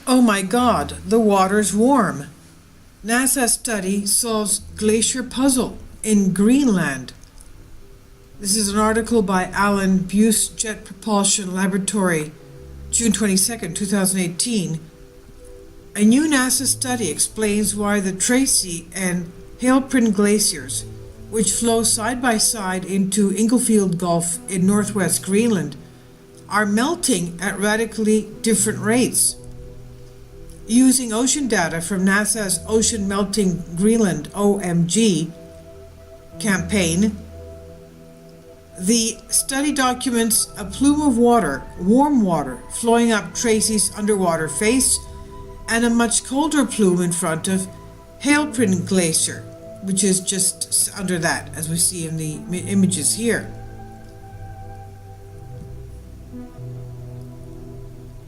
Oh my God, the water's warm. NASA study solves glacier puzzle in Greenland. This is an article by Alan Buse, Jet Propulsion Laboratory, June 22, 2018. A new NASA study explains why the Tracy and Hailprint glaciers, which flow side by side into Inglefield Gulf in northwest Greenland, are melting at radically different rates. Using ocean data from NASA's Ocean Melting Greenland (OMG) campaign, the study documents a plume of water, warm water, flowing up Tracy's underwater face, and a much colder plume in front of Hailprint Glacier, which is just under that, as we see in the images here.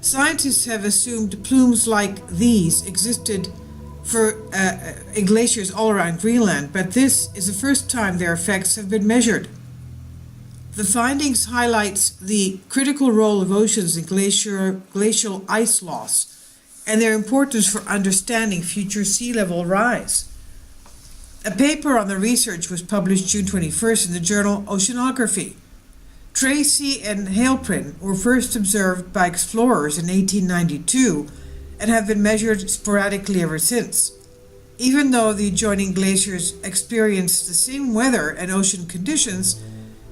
Scientists have assumed plumes like these existed for in glaciers all around Greenland, but this is the first time their effects have been measured. The findings highlights the critical role of oceans in glacial ice loss and their importance for understanding future sea level rise. A paper on the research was published June 21st in the journal Oceanography. Tracy and Hailprint were first observed by explorers in 1892 and have been measured sporadically ever since. Even though the adjoining glaciers experience the same weather and ocean conditions,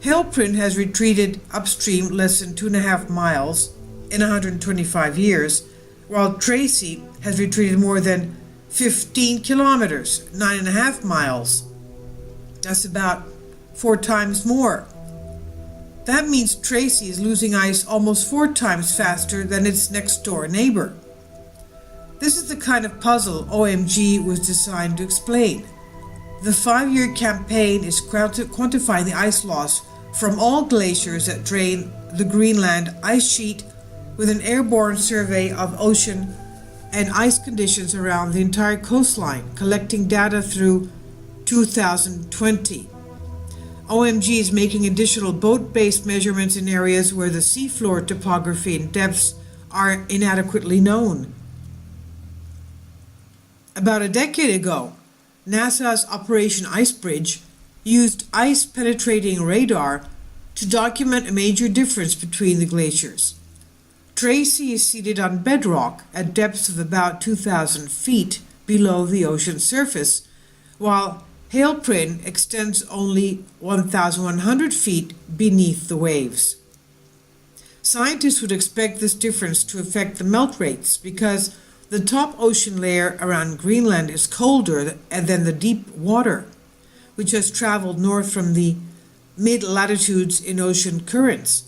Hailprint has retreated upstream less than 2.5 miles in 125 years, while Tracy has retreated more than 15 kilometers, 9.5 miles. That's about 4 times more. That means Tracy is losing ice almost 4 times faster than its next door neighbor. This is the kind of puzzle OMG was designed to explain. The 5-year campaign is quantifying the ice loss from all glaciers that drain the Greenland ice sheet with an airborne survey of ocean and ice conditions around the entire coastline, collecting data through 2020. OMG is making additional boat-based measurements in areas where the seafloor topography and depths are inadequately known. About a decade ago, NASA's Operation Icebridge used ice-penetrating radar to document a major difference between the glaciers. Tracy is seated on bedrock at depths of about 2,000 feet below the ocean surface, while Hailprint extends only 1,100 feet beneath the waves. Scientists would expect this difference to affect the melt rates because the top ocean layer around Greenland is colder than the deep water, which has traveled north from the mid-latitudes in ocean currents.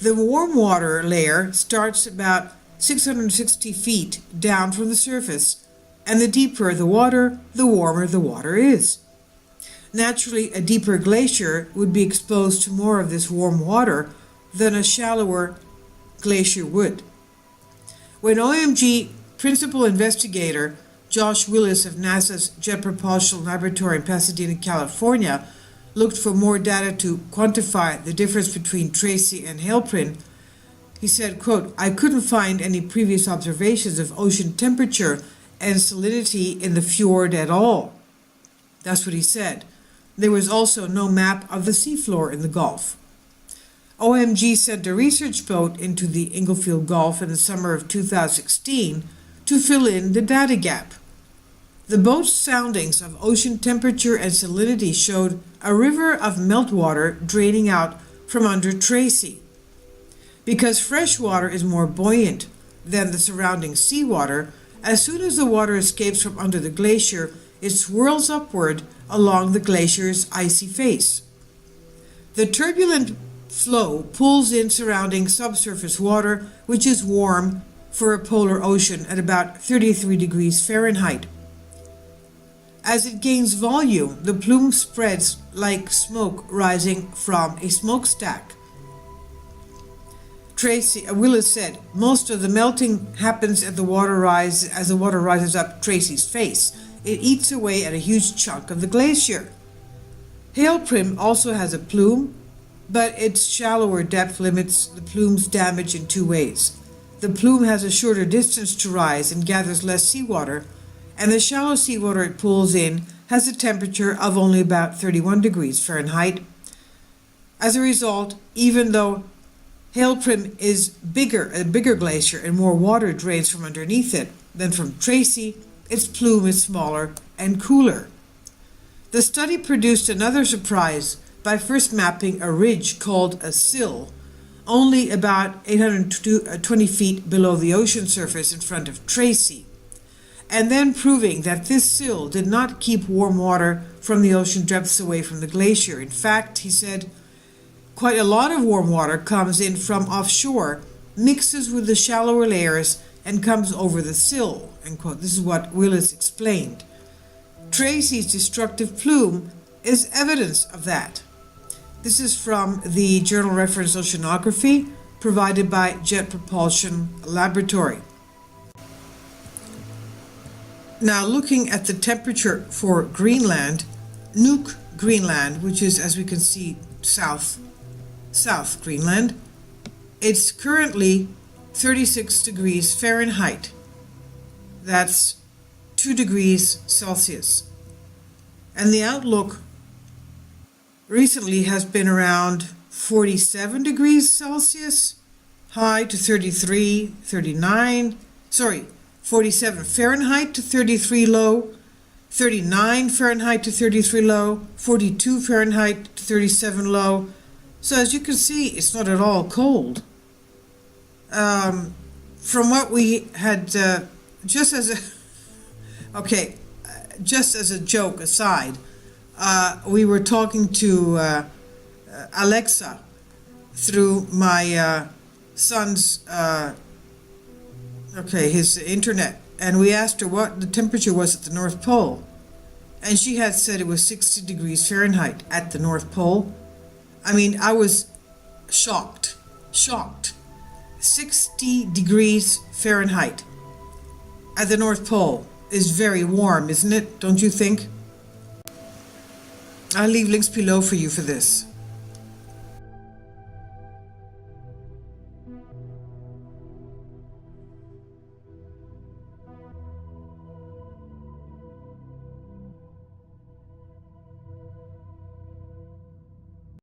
The warm water layer starts about 660 feet down from the surface, and the deeper the water, the warmer the water is. Naturally, a deeper glacier would be exposed to more of this warm water than a shallower glacier would. When OMG principal investigator Josh Willis of NASA's Jet Propulsion Laboratory in Pasadena, California, looked for more data to quantify the difference between Tracy and Hailprint, he said, quote, "I couldn't find any previous observations of ocean temperature and salinity in the fjord at all." That's what he said. There was also no map of the seafloor in the Gulf. OMG sent a research boat into the Inglefield Gulf in the summer of 2016 to fill in the data gap. The boat's soundings of ocean temperature and salinity showed a river of meltwater draining out from under Tracy. Because fresh water is more buoyant than the surrounding seawater, as soon as the water escapes from under the glacier, it swirls upward along the glacier's icy face. The turbulent flow pulls in surrounding subsurface water, which is warm for a polar ocean at about 33 degrees Fahrenheit. As it gains volume, the plume spreads like smoke rising from a smokestack. Willis said, "Most of the melting happens as the water rises up Tracy's face. It eats away at a huge chunk of the glacier." Hailprint also has a plume, but its shallower depth limits the plume's damage in 2 ways. the plume has a shorter distance to rise and gathers less seawater, and the shallow seawater it pulls in has a temperature of only about 31 degrees Fahrenheit. As a result, even though Hailprim is a bigger glacier and more water drains from underneath it than from Tracy, its plume is smaller and cooler. The study produced another surprise by first mapping a ridge called a sill, only about 820 feet below the ocean surface in front of Tracy, and then proving that this sill did not keep warm water from the ocean depths away from the glacier. In fact, he said, quite a lot of warm water comes in from offshore, mixes with the shallower layers, and comes over the sill, end quote. This is what Willis explained. Tracy's destructive plume is evidence of that. This is from the journal reference Oceanography provided by Jet Propulsion Laboratory. Now looking at the temperature for Greenland, Nuuk, Greenland, which is, as we can see, South Greenland, it's currently 36 degrees Fahrenheit. That's 2 degrees Celsius. And the outlook recently has been around 47 degrees Celsius, high to 47 Fahrenheit to 33 low, 39 Fahrenheit to 33 low, 42 Fahrenheit to 37 low. So as you can see, it's not at all cold. From what we had, just as a joke aside, we were talking to Alexa through my son's his internet, and we asked her what the temperature was at the North Pole, and she had said it was 60 degrees Fahrenheit at the North Pole. I mean, I was shocked. 60 degrees Fahrenheit at the North Pole is very warm, isn't it? Don't you think? I'll leave links below for you for this.